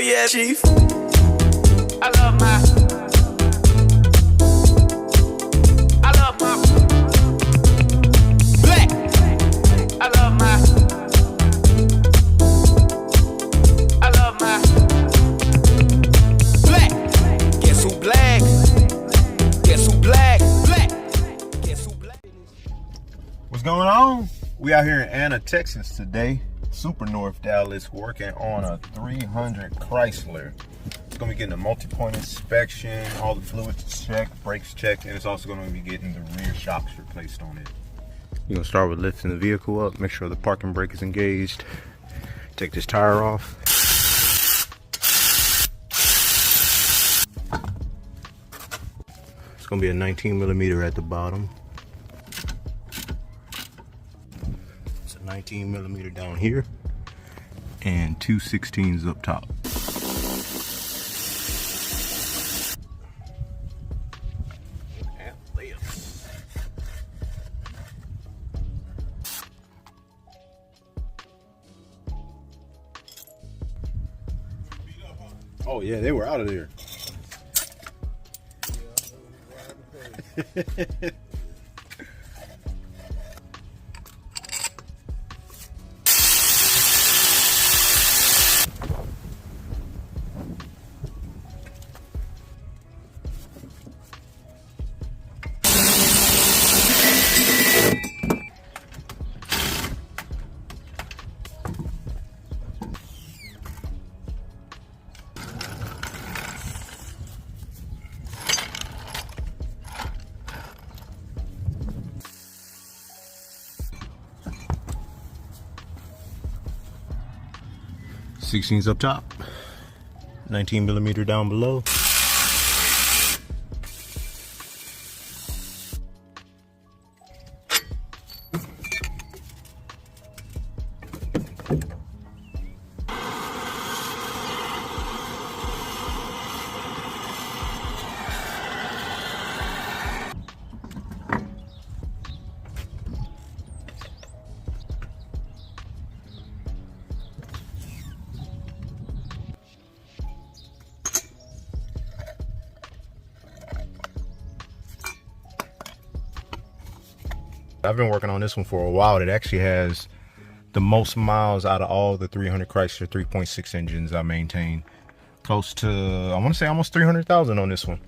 yeah, Chief. I love my black. I love my black. Guess who black? Guess who black? Black. Guess who black? What's going on? We out here in Anna, Texas today. Super North Dallas, working on a 300 Chrysler. It's going to be getting a multi-point inspection, all the fluids checked, brakes checked, and it's also going to be getting the rear shocks replaced on it. You're going to start with lifting the vehicle up, make sure the parking brake is engaged. Take this tire off. It's going to be a 19mm at the bottom. 19mm down here and 2/16s up top. Oh yeah, they were out of there. Sixteens up top, 19mm down below. I've been working on this one for a while. It actually has the most miles out of all the 300 Chrysler 3.6 engines I maintain. Close to, I want to say almost 300,000 on this one.